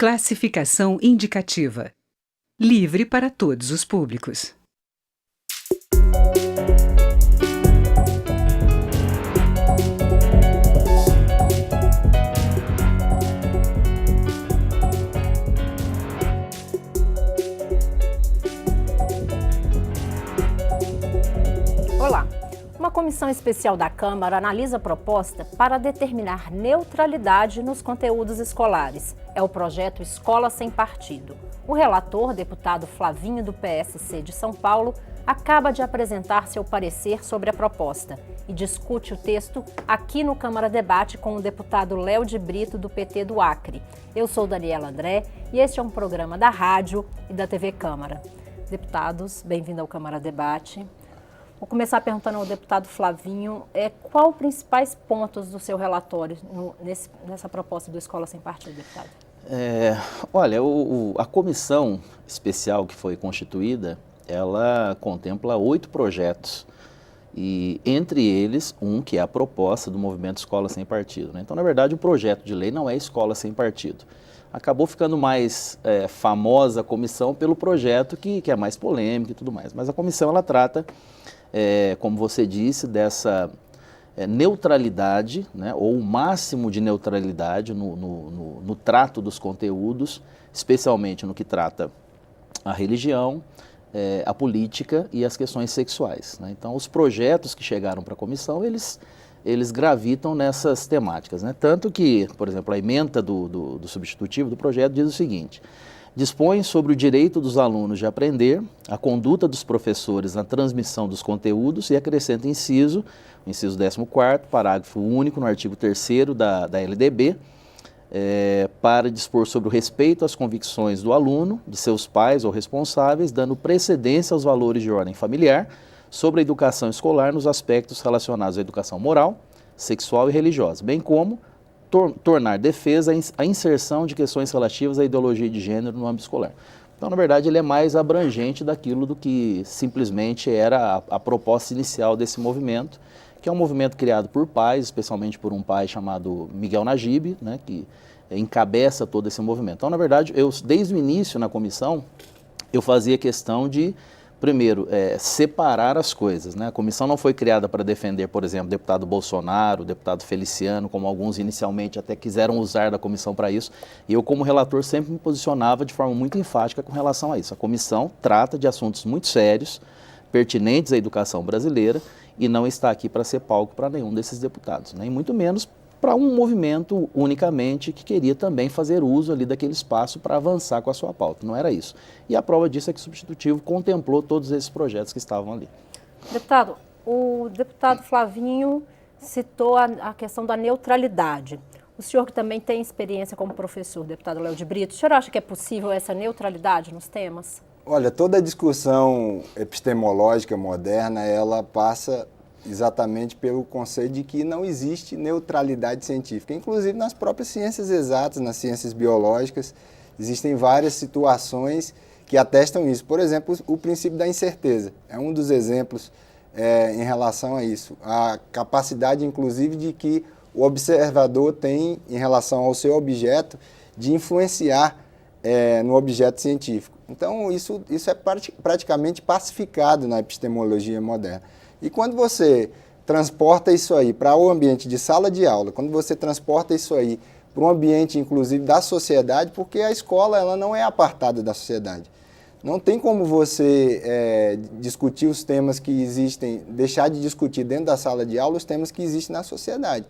Classificação indicativa. Livre para todos os públicos. Olá! Uma comissão especial da Câmara analisa a proposta para determinar neutralidade nos conteúdos escolares. É o projeto Escola Sem Partido. O relator, deputado Flavinho, do PSC de São Paulo, acaba de apresentar seu parecer sobre a proposta e discute o texto aqui no Câmara Debate com o deputado Léo de Brito, do PT do Acre. Eu sou Daniela André e este é um programa da rádio e da TV Câmara. Deputados, bem-vindo ao Câmara Debate. Vou começar perguntando ao deputado Flavinho, qual os principais pontos do seu relatório nessa proposta do Escola Sem Partido, deputado? Olha, a comissão especial que foi constituída, ela contempla 8 projetos, e entre eles, um que é a proposta do movimento Escola Sem Partido, né? Então, na verdade, o projeto de lei não é Escola Sem Partido. Acabou ficando mais famosa a comissão pelo projeto que é mais polêmico e tudo mais, mas a comissão ela trata, como você disse, dessa neutralidade, né, ou o máximo de neutralidade no trato dos conteúdos, especialmente no que trata a religião, a política e as questões sexuais, né? Então, os projetos que chegaram para a comissão, eles gravitam nessas temáticas, né? Tanto que, por exemplo, a ementa do substitutivo do projeto diz o seguinte: dispõe sobre o direito dos alunos de aprender, a conduta dos professores na transmissão dos conteúdos e acrescenta o inciso 14º, parágrafo único no artigo 3º da LDB, para dispor sobre o respeito às convicções do aluno, de seus pais ou responsáveis, dando precedência aos valores de ordem familiar, sobre a educação escolar nos aspectos relacionados à educação moral, sexual e religiosa, bem como tornar defesa a inserção de questões relativas à ideologia de gênero no âmbito escolar. Então, na verdade, ele é mais abrangente daquilo do que simplesmente era a proposta inicial desse movimento, que é um movimento criado por pais, especialmente por um pai chamado Miguel Najib, né, que encabeça todo esse movimento. Então, na verdade, desde o início na comissão, eu fazia questão de, primeiro, separar as coisas, né? A comissão não foi criada para defender, por exemplo, o deputado Bolsonaro, o deputado Feliciano, como alguns inicialmente até quiseram usar da comissão para isso. E eu, como relator, sempre me posicionava de forma muito enfática com relação a isso. A comissão trata de assuntos muito sérios, pertinentes à educação brasileira, e não está aqui para ser palco para nenhum desses deputados, nem muito menos para um movimento unicamente que queria também fazer uso ali daquele espaço para avançar com a sua pauta. Não era isso. E a prova disso é que o substitutivo contemplou todos esses projetos que estavam ali. Deputado, o deputado Flavinho citou a questão da neutralidade. O senhor que também tem experiência como professor, deputado Léo de Brito, o senhor acha que é possível essa neutralidade nos temas? Olha, toda a discussão epistemológica moderna, ela passa exatamente pelo conceito de que não existe neutralidade científica. Inclusive nas próprias ciências exatas, nas ciências biológicas, existem várias situações que atestam isso. Por exemplo, o princípio da incerteza é um dos exemplos em relação a isso. A capacidade, inclusive, de que o observador tem em relação ao seu objeto de influenciar no objeto científico. Então, isso é praticamente pacificado na epistemologia moderna. E quando você transporta isso aí para o ambiente de sala de aula, quando você transporta isso aí para um ambiente, inclusive, da sociedade, porque a escola ela não é apartada da sociedade. Não tem como você discutir os temas que existem, deixar de discutir dentro da sala de aula os temas que existem na sociedade.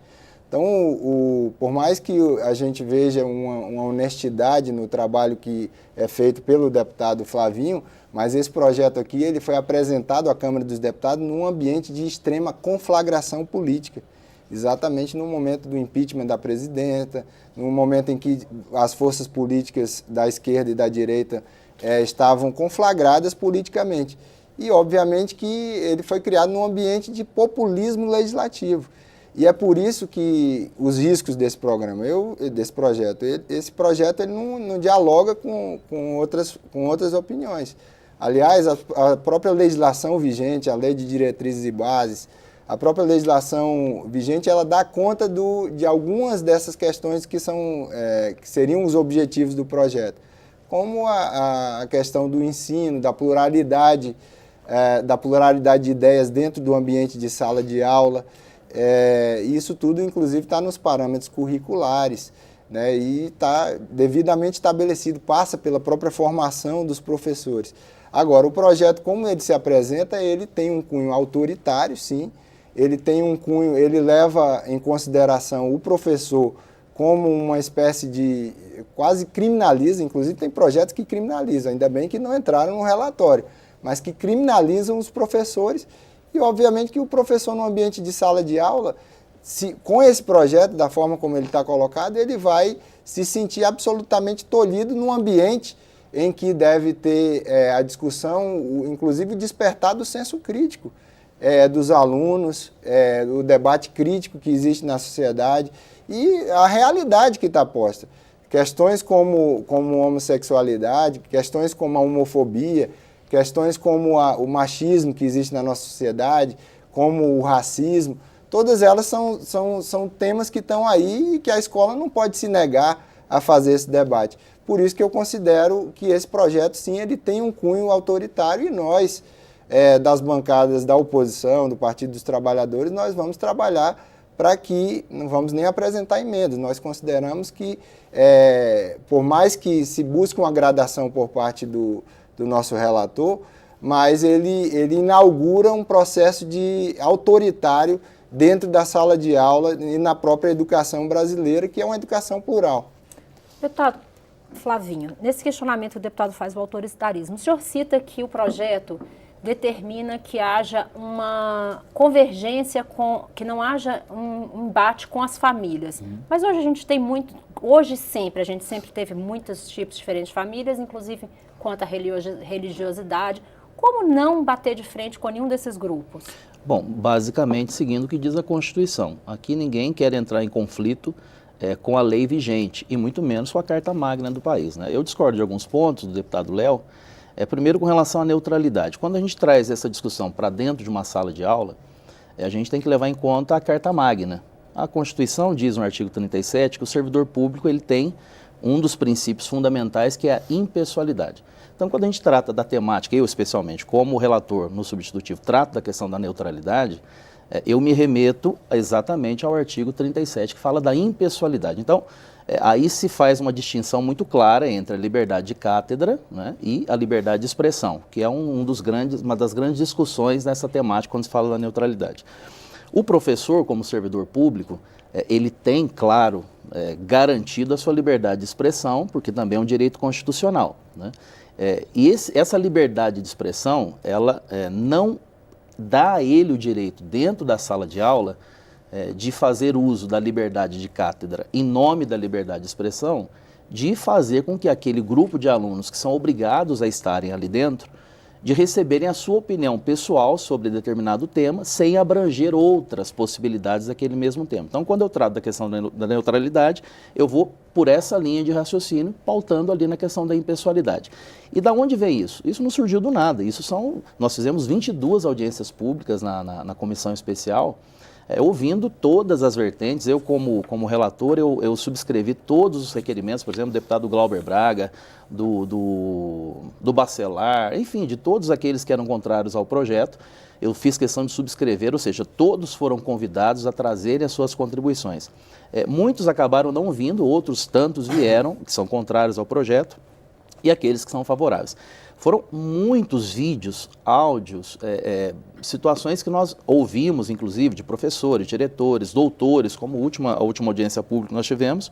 Então, por mais que a gente veja uma honestidade no trabalho que é feito pelo deputado Flavinho, mas esse projeto aqui ele foi apresentado à Câmara dos Deputados num ambiente de extrema conflagração política, exatamente no momento do impeachment da presidenta, no momento em que as forças políticas da esquerda e da direita estavam conflagradas politicamente. E, obviamente, que ele foi criado num ambiente de populismo legislativo. E é por isso que os riscos desse programa, esse projeto ele não dialoga com outras opiniões. Aliás, a própria legislação vigente, a Lei de Diretrizes e Bases, a própria legislação vigente, ela dá conta de algumas dessas questões que seriam os objetivos do projeto, como a questão do ensino, da pluralidade de ideias dentro do ambiente de sala de aula. Isso tudo, inclusive, está nos parâmetros curriculares, né, e está devidamente estabelecido, passa pela própria formação dos professores. Agora, o projeto, como ele se apresenta, ele tem um cunho autoritário, sim, ele leva em consideração o professor como uma espécie de, quase criminaliza, inclusive tem projetos que criminalizam, ainda bem que não entraram no relatório, mas que criminalizam os professores e, obviamente, que o professor no ambiente de sala de aula, com esse projeto, da forma como ele está colocado, ele vai se sentir absolutamente tolhido num ambiente em que deve ter a discussão, inclusive despertar do senso crítico dos alunos, o debate crítico que existe na sociedade e a realidade que está posta. Questões como homossexualidade, questões como a homofobia, questões como o machismo que existe na nossa sociedade, como o racismo, todas elas são temas que estão aí e que a escola não pode se negar a fazer esse debate. Por isso que eu considero que esse projeto, sim, ele tem um cunho autoritário e nós, das bancadas da oposição, do Partido dos Trabalhadores, nós vamos trabalhar para que, não vamos nem apresentar emendas, nós consideramos que, por mais que se busque uma gradação por parte do nosso relator, mas ele inaugura um processo autoritário dentro da sala de aula e na própria educação brasileira, que é uma educação plural. Deputado Flavinho, nesse questionamento que o deputado faz do autoritarismo, o senhor cita que o projeto determina que haja uma convergência, que não haja um embate com as famílias. Mas hoje a gente tem a gente sempre teve muitos tipos diferentes de famílias, inclusive quanto à religiosidade. Como não bater de frente com nenhum desses grupos? Bom, basicamente seguindo o que diz a Constituição. Aqui ninguém quer entrar em conflito com a lei vigente, e muito menos com a Carta Magna do país, né? Eu discordo de alguns pontos do deputado Léo. Primeiro, com relação à neutralidade. Quando a gente traz essa discussão para dentro de uma sala de aula, a gente tem que levar em conta a Carta Magna. A Constituição diz no artigo 37 que o servidor público ele tem um dos princípios fundamentais, que é a impessoalidade. Então, quando a gente trata da temática, eu especialmente, como relator no substitutivo, trato da questão da neutralidade, eu me remeto exatamente ao artigo 37, que fala da impessoalidade. Então, aí se faz uma distinção muito clara entre a liberdade de cátedra, né, e a liberdade de expressão, que é uma das grandes discussões nessa temática quando se fala da neutralidade. O professor, como servidor público, ele tem, claro, garantido a sua liberdade de expressão, porque também é um direito constitucional, né? E essa liberdade de expressão, ela não dá a ele o direito, dentro da sala de aula, de fazer uso da liberdade de cátedra em nome da liberdade de expressão, de fazer com que aquele grupo de alunos que são obrigados a estarem ali dentro, de receberem a sua opinião pessoal sobre determinado tema, sem abranger outras possibilidades daquele mesmo tema. Então, quando eu trato da questão da neutralidade, eu vou por essa linha de raciocínio, pautando ali na questão da impessoalidade. E da onde vem isso? Isso não surgiu do nada. Nós fizemos 22 audiências públicas na comissão especial, ouvindo todas as vertentes. Eu, como relator, eu subscrevi todos os requerimentos, por exemplo, do deputado Glauber Braga, do Bacelar, enfim, de todos aqueles que eram contrários ao projeto. Eu fiz questão de subscrever, ou seja, todos foram convidados a trazerem as suas contribuições. Muitos acabaram não vindo, outros tantos vieram, que são contrários ao projeto, e aqueles que são favoráveis. Foram muitos vídeos, áudios, situações que nós ouvimos, inclusive, de professores, diretores, doutores, como a última audiência pública que nós tivemos,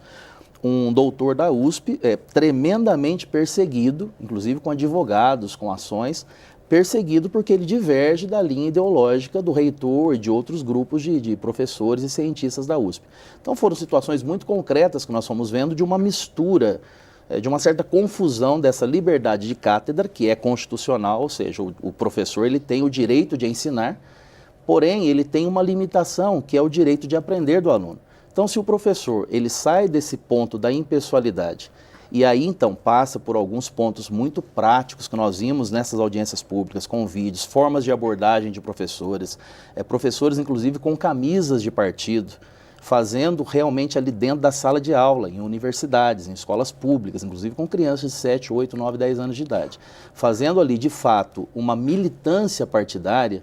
um doutor da USP, tremendamente perseguido, inclusive com advogados, com ações, perseguido porque ele diverge da linha ideológica do reitor e de outros grupos de professores e cientistas da USP. Então foram situações muito concretas que nós fomos vendo de uma mistura, de uma certa confusão dessa liberdade de cátedra, que é constitucional, ou seja, o professor ele tem o direito de ensinar, porém ele tem uma limitação, que é o direito de aprender do aluno. Então, se o professor ele sai desse ponto da impessoalidade E aí, então, passa por alguns pontos muito práticos que nós vimos nessas audiências públicas, com vídeos, formas de abordagem de professores, professores, inclusive, com camisas de partido, fazendo realmente ali dentro da sala de aula, em universidades, em escolas públicas, inclusive com crianças de 7, 8, 9, 10 anos de idade. Fazendo ali, de fato, uma militância partidária,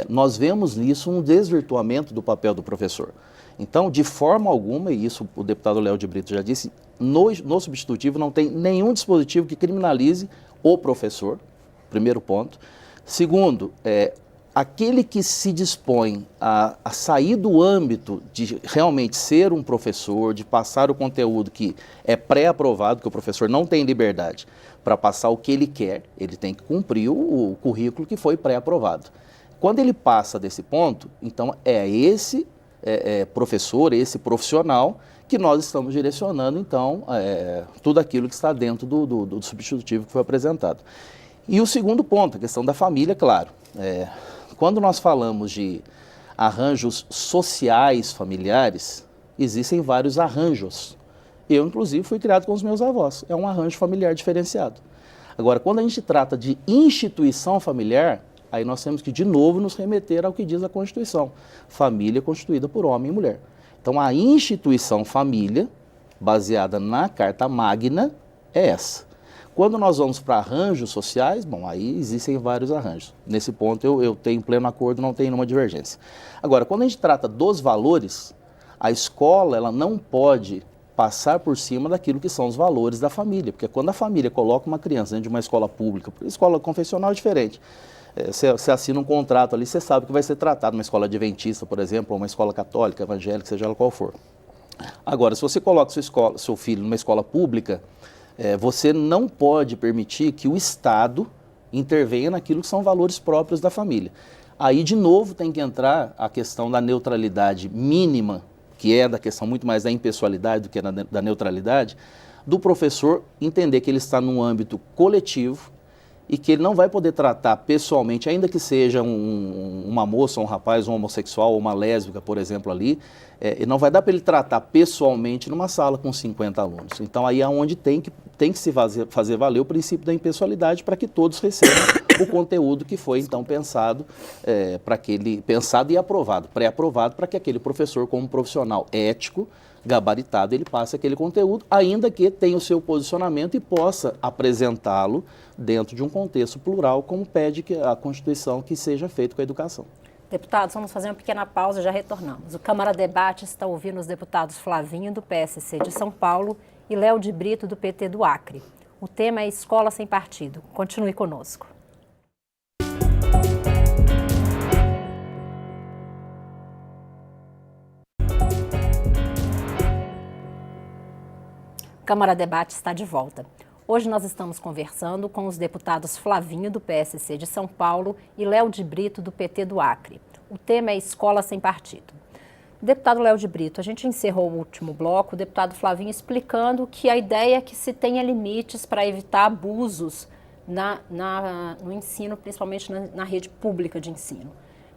nós vemos nisso um desvirtuamento do papel do professor. Então, de forma alguma, e isso o deputado Léo de Brito já disse, no substitutivo não tem nenhum dispositivo que criminalize o professor, primeiro ponto. Segundo, aquele que se dispõe a sair do âmbito de realmente ser um professor, de passar o conteúdo que é pré-aprovado, que o professor não tem liberdade para passar o que ele quer, ele tem que cumprir o currículo que foi pré-aprovado. Quando ele passa desse ponto, então esse professor, esse profissional, que nós estamos direcionando, então, tudo aquilo que está dentro do substitutivo que foi apresentado. E o segundo ponto, a questão da família, claro. Quando nós falamos de arranjos sociais familiares, existem vários arranjos. Eu, inclusive, fui criado com os meus avós. É um arranjo familiar diferenciado. Agora, quando a gente trata de instituição familiar, aí nós temos que, de novo, nos remeter ao que diz a Constituição. Família constituída por homem e mulher. Então, a instituição família, baseada na Carta Magna, é essa. Quando nós vamos para arranjos sociais, bom, aí existem vários arranjos. Nesse ponto eu tenho pleno acordo, não tenho nenhuma divergência. Agora, quando a gente trata dos valores, a escola ela não pode passar por cima daquilo que são os valores da família. Porque quando a família coloca uma criança dentro de uma escola pública, escola confessional é diferente. Você assina um contrato ali, você sabe que vai ser tratado numa escola adventista, por exemplo, ou uma escola católica, evangélica, seja ela qual for. Agora, se você coloca seu filho numa escola pública, você não pode permitir que o Estado intervenha naquilo que são valores próprios da família. Aí, de novo, tem que entrar a questão da neutralidade mínima, que é da questão muito mais da impessoalidade do que da neutralidade, do professor entender que ele está num âmbito coletivo, e que ele não vai poder tratar pessoalmente, ainda que seja uma moça, um rapaz, um homossexual, ou uma lésbica, por exemplo, ali, não vai dar para ele tratar pessoalmente numa sala com 50 alunos. Então, aí é onde tem que se fazer valer o princípio da impessoalidade para que todos recebam o conteúdo que foi, então, pensado e aprovado, pré-aprovado, para que aquele professor, como profissional ético, gabaritado, ele passe aquele conteúdo, ainda que tenha o seu posicionamento e possa apresentá-lo dentro de um contexto plural, como pede a Constituição que seja feito com a educação. Deputados, vamos fazer uma pequena pausa e já retornamos. O Câmara Debate está ouvindo os deputados Flavinho, do PSC de São Paulo, e Léo de Brito, do PT do Acre. O tema é Escola Sem Partido. Continue conosco. Câmara Debate está de volta. Hoje nós estamos conversando com os deputados Flavinho, do PSC de São Paulo, e Léo de Brito, do PT do Acre. O tema é Escola Sem Partido. Deputado Léo de Brito, a gente encerrou o último bloco, o deputado Flavinho explicando que a ideia é que se tenha limites para evitar abusos no ensino, principalmente na rede pública de ensino.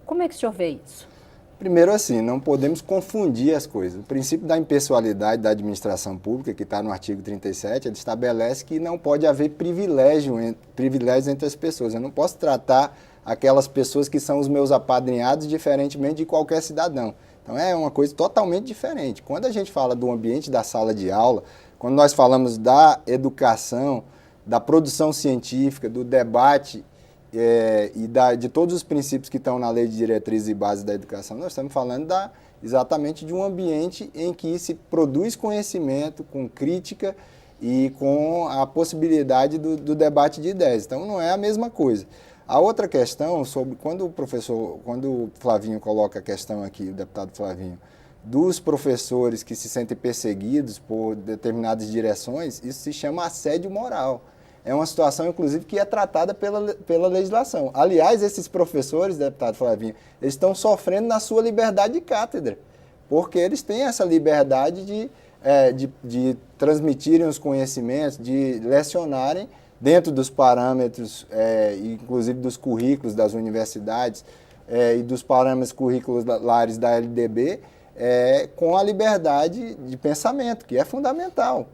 Como é que o senhor vê isso? Primeiro, assim, não podemos confundir as coisas. O princípio da impessoalidade da administração pública, que está no artigo 37, ele estabelece que não pode haver privilégios entre as pessoas. Eu não posso tratar aquelas pessoas que são os meus apadrinhados diferentemente de qualquer cidadão. Então, é uma coisa totalmente diferente. Quando a gente fala do ambiente da sala de aula, quando nós falamos da educação, da produção científica, do debate de todos os princípios que estão na Lei de Diretrizes e Bases da Educação, nós estamos falando exatamente de um ambiente em que se produz conhecimento com crítica e com a possibilidade do debate de ideias. Então, não é a mesma coisa. A outra questão, sobre quando o Flavinho coloca a questão aqui, o deputado Flavinho, dos professores que se sentem perseguidos por determinadas direções, isso se chama assédio moral. É uma situação, inclusive, que é tratada pela legislação. Aliás, esses professores, deputado Flavinho, eles estão sofrendo na sua liberdade de cátedra, porque eles têm essa liberdade de transmitirem os conhecimentos, de lecionarem dentro dos parâmetros, inclusive dos currículos das universidades e dos parâmetros curriculares da LDB, com a liberdade de pensamento, que é fundamental.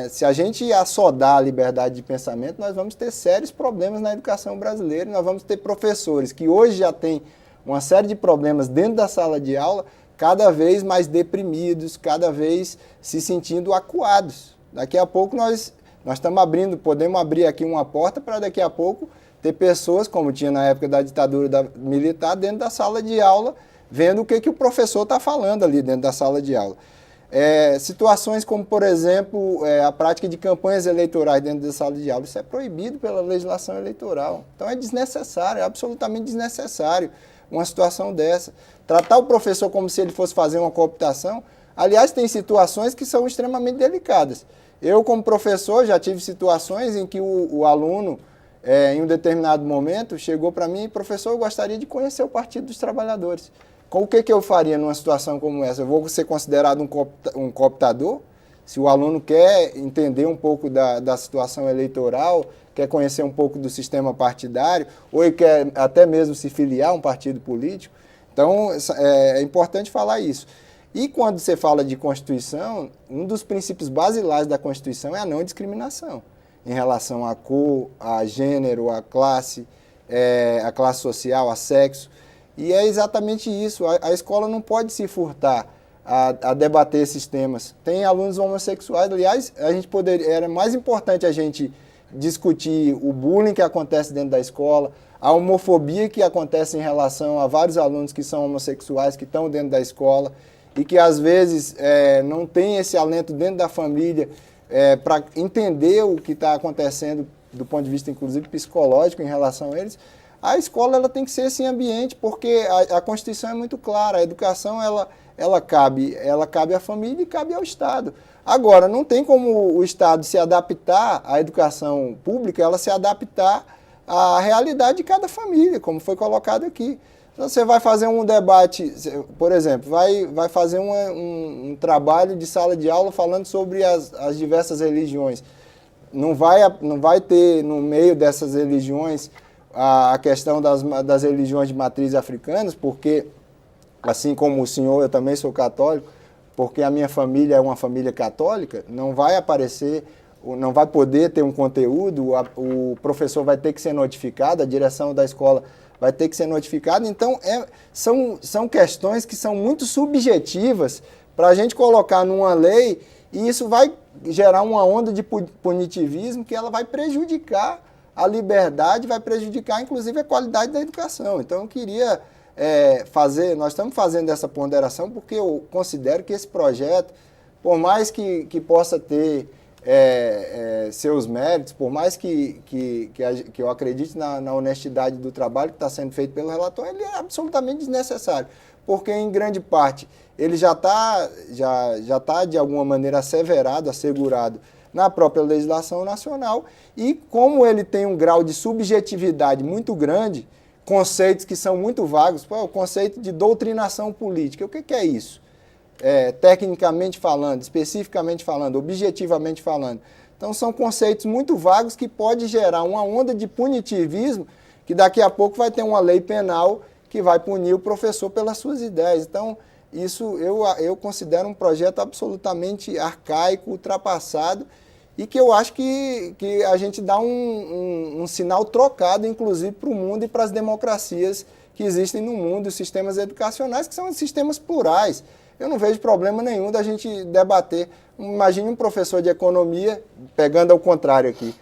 Se a gente assodar a liberdade de pensamento, nós vamos ter sérios problemas na educação brasileira, nós vamos ter professores que hoje já têm uma série de problemas dentro da sala de aula, cada vez mais deprimidos, cada vez se sentindo acuados. Daqui a pouco nós estamos podemos abrir aqui uma porta para daqui a pouco ter pessoas, como tinha na época da ditadura militar, dentro da sala de aula, vendo o que o professor está falando ali dentro da sala de aula. Situações como, por exemplo, a prática de campanhas eleitorais dentro da sala de aula, isso é proibido pela legislação eleitoral. Então é desnecessário, é absolutamente desnecessário uma situação dessa. Tratar o professor como se ele fosse fazer uma cooptação, aliás, tem situações que são extremamente delicadas. Eu, como professor, já tive situações em que o aluno, em um determinado momento, chegou para mim: professor, eu gostaria de conhecer o Partido dos Trabalhadores. O que eu faria numa situação como essa? Eu vou ser considerado um cooptador? Se o aluno quer entender um pouco da situação eleitoral, quer conhecer um pouco do sistema partidário, ou ele quer até mesmo se filiar a um partido político. Então, é importante falar isso. E quando você fala de Constituição, um dos princípios basilares da Constituição é a não discriminação em relação à cor, a gênero, a classe social, a sexo. E é exatamente isso. A escola não pode se furtar a debater esses temas. Tem alunos homossexuais, aliás, era mais importante a gente discutir o bullying que acontece dentro da escola, a homofobia que acontece em relação a vários alunos que são homossexuais, que estão dentro da escola e que às vezes não tem esse alento dentro da família para entender o que está acontecendo do ponto de vista, inclusive, psicológico em relação a eles. A escola ela tem que ser esse ambiente, porque a Constituição é muito clara, a educação ela cabe à família e cabe ao Estado. Agora, não tem como o Estado se adaptar à educação pública, ela se adaptar à realidade de cada família, como foi colocado aqui. Então, você vai fazer um debate, por exemplo, vai fazer um trabalho de sala de aula falando sobre as diversas religiões. Não vai ter no meio dessas religiões a questão das religiões de matriz africanas, porque, assim como o senhor, eu também sou católico, porque a minha família é uma família católica, não vai aparecer, não vai poder ter um conteúdo, o professor vai ter que ser notificado, a direção da escola vai ter que ser notificada. Então, são questões que são muito subjetivas para a gente colocar numa lei, e isso vai gerar uma onda de punitivismo que ela vai prejudicar a liberdade, vai prejudicar, inclusive, a qualidade da educação. Então, eu queria nós estamos fazendo essa ponderação porque eu considero que esse projeto, por mais que possa ter seus méritos, por mais que eu acredite na honestidade do trabalho que está sendo feito pelo relator, ele é absolutamente desnecessário, porque, em grande parte, ele já tá, de alguma maneira, assegurado na própria legislação nacional, e como ele tem um grau de subjetividade muito grande, conceitos que são muito vagos, o conceito de doutrinação política, o que é isso? Tecnicamente falando, especificamente falando, objetivamente falando. Então, são conceitos muito vagos que pode gerar uma onda de punitivismo, que daqui a pouco vai ter uma lei penal que vai punir o professor pelas suas ideias. Então, isso eu considero um projeto absolutamente arcaico, ultrapassado, e que eu acho que a gente dá um sinal trocado, inclusive, para o mundo e para as democracias que existem no mundo, os sistemas educacionais, que são sistemas plurais. Eu não vejo problema nenhum da gente debater. Imagine um professor de economia, pegando ao contrário aqui,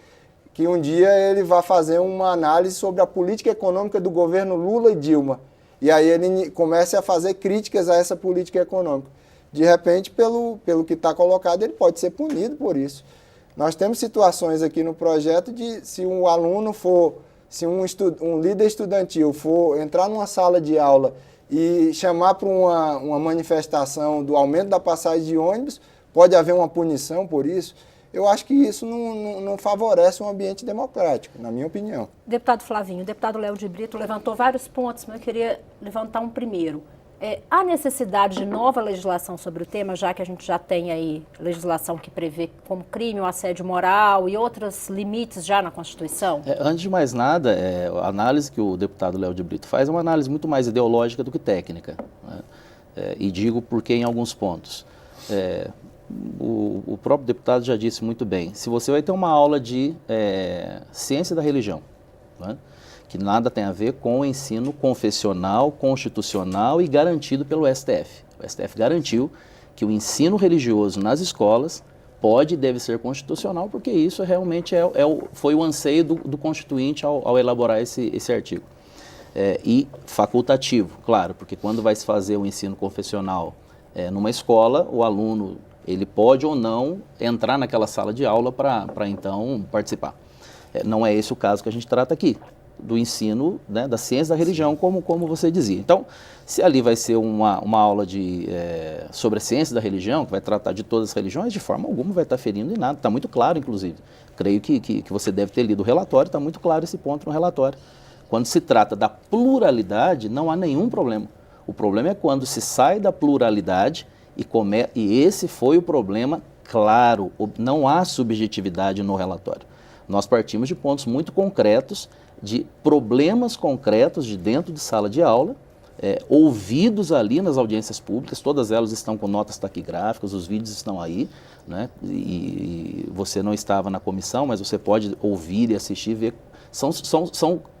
que um dia ele vai fazer uma análise sobre a política econômica do governo Lula e Dilma. E aí ele começa a fazer críticas a essa política econômica. De repente, pelo que está colocado, ele pode ser punido por isso. Nós temos situações aqui no projeto de, se um aluno se um líder estudantil for entrar numa sala de aula e chamar para uma manifestação do aumento da passagem de ônibus, pode haver uma punição por isso. Eu acho que isso não favorece um ambiente democrático, na minha opinião. Deputado Flavinho, o deputado Léo de Brito levantou vários pontos, mas eu queria levantar um primeiro. Há necessidade de nova legislação sobre o tema, já que a gente já tem aí legislação que prevê como crime o assédio moral e outros limites já na Constituição? Antes de mais nada, a análise que o deputado Léo de Brito faz é uma análise muito mais ideológica do que técnica, né? E digo por que em alguns pontos. o próprio deputado já disse muito bem. Se você vai ter uma aula de ciência da religião, né, que nada tem a ver com o ensino confessional, constitucional e garantido pelo STF. O STF garantiu que o ensino religioso nas escolas pode e deve ser constitucional, porque isso realmente foi o anseio do Constituinte ao elaborar esse artigo. E facultativo, claro, porque quando vai se fazer o ensino confessional numa escola, o aluno ele pode ou não entrar naquela sala de aula para então participar. Não é esse o caso que a gente trata aqui, do ensino, né, da ciência da religião, como você dizia. Então, se ali vai ser uma aula sobre a ciência da religião, que vai tratar de todas as religiões, de forma alguma vai estar ferindo em nada, está muito claro, inclusive. Creio que você deve ter lido o relatório, está muito claro esse ponto no relatório. Quando se trata da pluralidade, não há nenhum problema. O problema é quando se sai da pluralidade e esse foi o problema claro, não há subjetividade no relatório. Nós partimos de pontos muito concretos, de problemas concretos de dentro de sala de aula, ouvidos ali nas audiências públicas, todas elas estão com notas taquigráficas, os vídeos estão aí, né? E você não estava na comissão, mas você pode ouvir e assistir, ver. São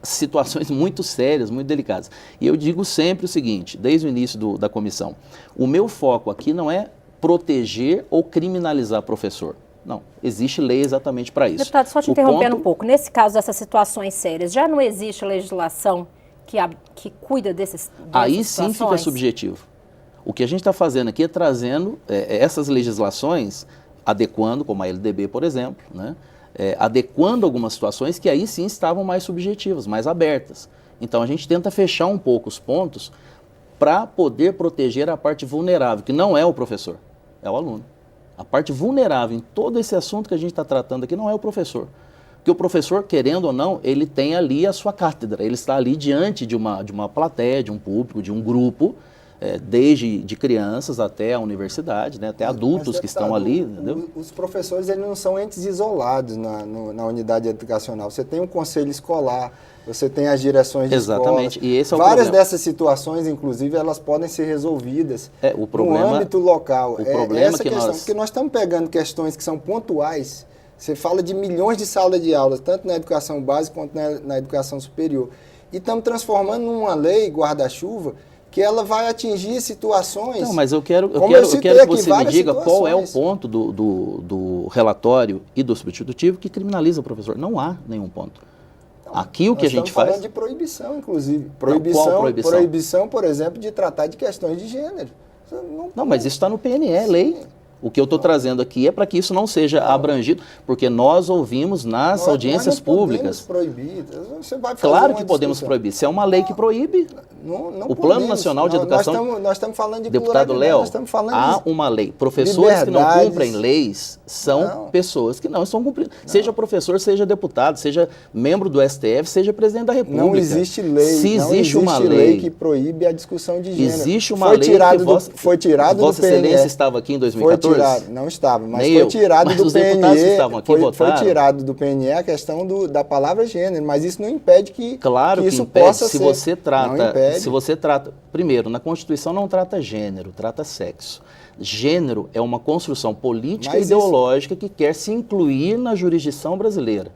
situações muito sérias, muito delicadas. E eu digo sempre o seguinte, desde o início da comissão, o meu foco aqui não é proteger ou criminalizar professor. Não, existe lei exatamente para isso. Deputado, só te interrompendo um pouco, nesse caso dessas situações sérias, já não existe legislação que cuida dessas aí situações? Sim fica subjetivo. O que a gente está fazendo aqui é trazendo essas legislações, adequando, como a LDB, por exemplo, né? Adequando algumas situações que aí sim estavam mais subjetivas, mais abertas. Então a gente tenta fechar um pouco os pontos para poder proteger a parte vulnerável, que não é o professor, é o aluno. A parte vulnerável em todo esse assunto que a gente está tratando aqui não é o professor. Porque o professor, querendo ou não, ele tem ali a sua cátedra, ele está ali diante de uma plateia, de um público, de um grupo, desde de crianças até a universidade, né, até adultos que estão ali. Entendeu? Os professores eles não são entes isolados na unidade educacional. Você tem um conselho escolar, você tem as direções de Exatamente, escolas. E esse é o Várias problema. dessas situações, inclusive, elas podem ser resolvidas no âmbito local. O problema essa questão, porque nós estamos pegando questões que são pontuais. Você fala de milhões de salas de aulas, tanto na educação básica quanto na educação superior. E estamos transformando numa lei guarda-chuva que ela vai atingir situações... Não, mas eu quero que você me diga qual é o ponto do relatório e do substitutivo que criminaliza o professor. Não há nenhum ponto. Então, aqui o que a gente faz... Nós estamos falando de proibição, inclusive. Qual proibição? Proibição, por exemplo, de tratar de questões de gênero. Não, mas isso está no PNE, lei. O que eu estou trazendo aqui é para que isso não seja abrangido, porque nós ouvimos nas audiências públicas. Proibir. Você vai fazer claro que podemos proibir. Se é uma lei que proíbe. Não Plano Nacional de Educação. Nós estamos falando de Deputado Léo, há uma lei. Professores que não cumprem leis são pessoas que não estão cumprindo. Seja professor, seja deputado, seja membro do STF, seja presidente da República. Não existe lei. Se existe uma lei que proíbe a discussão de gênero. Existe uma lei que foi tirado do Vossa Excelência estava aqui em 2014. Não estava, mas Nem foi eu. tirado Mas do os PNE. deputados que estavam aqui votaram. Foi tirado do PNE a questão da palavra gênero, mas isso não impede que isso impede. Possa se ser. Você trata, não impede. Se você trata, primeiro, na Constituição não trata gênero, trata sexo. Gênero é uma construção política e ideológica que quer se incluir na jurisdição brasileira.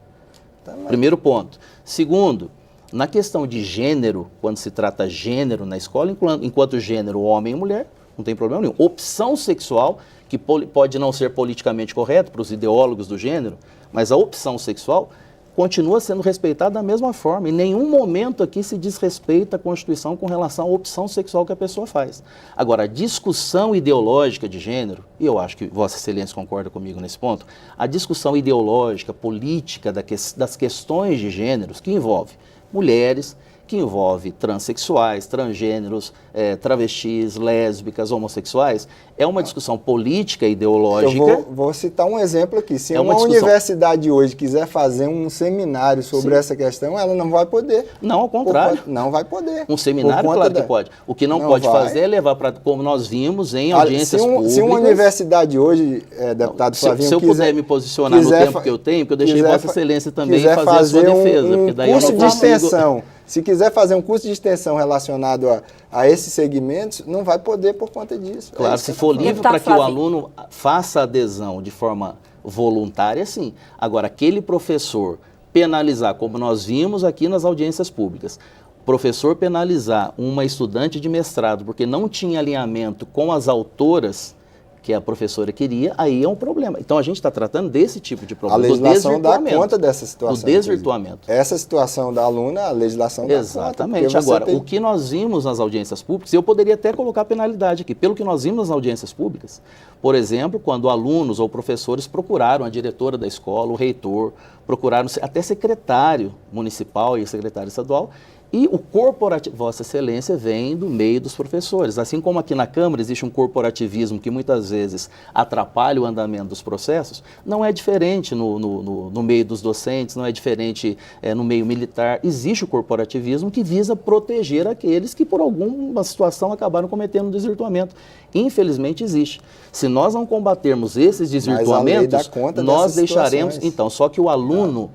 Primeiro ponto. Segundo, na questão de gênero, quando se trata gênero na escola, enquanto gênero homem e mulher, não tem problema nenhum. Opção sexual, que pode não ser politicamente correto para os ideólogos do gênero, mas a opção sexual continua sendo respeitada da mesma forma. Em nenhum momento aqui se desrespeita a Constituição com relação à opção sexual que a pessoa faz. Agora, a discussão ideológica de gênero, e eu acho que Vossa Excelência concorda comigo nesse ponto, a discussão ideológica, política das questões de gêneros, que envolve mulheres, que envolve transexuais, transgêneros, travestis, lésbicas, homossexuais, é uma discussão política e ideológica. Eu vou citar um exemplo aqui. Se uma universidade hoje quiser fazer um seminário sobre essa questão, ela não vai poder. Não, ao contrário. Não vai poder. Um seminário, claro que pode. O que não pode fazer é levar para, como nós vimos, em audiências públicas. Se uma universidade hoje, deputado Flavinho, se eu puder me posicionar no tempo que eu tenho, porque eu deixei Vossa Excelência também fazer a sua defesa. Um curso de extensão Se quiser fazer um curso de extensão relacionado a esses segmentos, não vai poder por conta disso. Claro, se for livre para que o aluno faça adesão de forma voluntária, sim. Agora, aquele professor penalizar, como nós vimos aqui nas audiências públicas, professor penalizar uma estudante de mestrado porque não tinha alinhamento com as autoras que a professora queria, aí é um problema. Então, a gente está tratando desse tipo de problema. A legislação dá conta dessa situação. Do desvirtuamento. Essa situação da aluna, a legislação dá conta. Exatamente. Agora, o que nós vimos nas audiências públicas, eu poderia até colocar penalidade aqui, pelo que nós vimos nas audiências públicas, por exemplo, quando alunos ou professores procuraram a diretora da escola, o reitor, procuraram até secretário municipal e secretário estadual, e o corporativo, Vossa Excelência, vem do meio dos professores. Assim como aqui na Câmara existe um corporativismo que muitas vezes atrapalha o andamento dos processos, não é diferente no meio dos docentes, não é diferente no meio militar. Existe o corporativismo que visa proteger aqueles que por alguma situação acabaram cometendo um desvirtuamento. Infelizmente existe. Se nós não combatermos esses desvirtuamentos, nós deixaremos... Então, só que o aluno,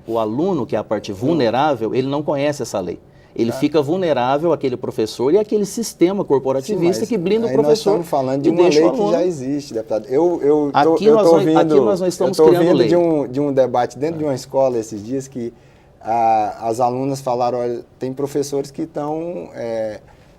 que é a parte vulnerável, ele não conhece essa lei. Ele fica vulnerável àquele professor e àquele sistema corporativista que blinda o professor. Nós estamos falando de uma lei que já existe, deputado. Aqui nós não estamos criando lei. De um debate dentro de uma escola esses dias que as alunas falaram, olha, tem professores que estão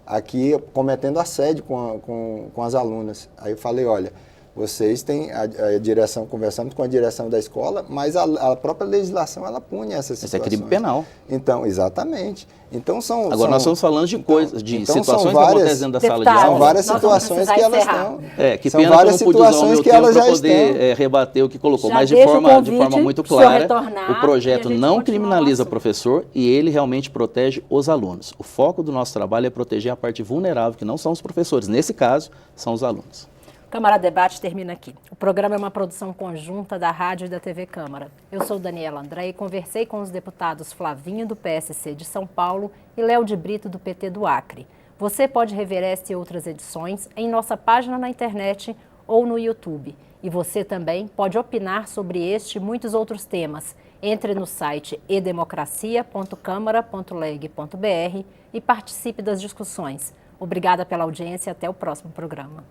aqui cometendo assédio com as alunas. Aí eu falei, olha, vocês têm a direção, conversamos com a direção da escola, mas a própria legislação, ela pune essas situações. Isso é crime penal. Então, exatamente. Então, Agora, nós estamos falando de coisas, de situações que acontecem dentro da sala de aula. São várias situações que elas estão. Que são pena várias que eu não pude usar o meu tempo para poder rebater o que colocou. Já mas de forma muito clara, o projeto não criminaliza o professor e ele realmente protege os alunos. O foco do nosso trabalho é proteger a parte vulnerável, que não são os professores. Nesse caso, são os alunos. Câmara Debate termina aqui. O programa é uma produção conjunta da Rádio e da TV Câmara. Eu sou Daniela André e conversei com os deputados Flavinho, do PSC de São Paulo, e Léo de Brito, do PT do Acre. Você pode rever esta e outras edições em nossa página na internet ou no YouTube. E você também pode opinar sobre este e muitos outros temas. Entre no site edemocracia.câmara.leg.br e participe das discussões. Obrigada pela audiência e até o próximo programa.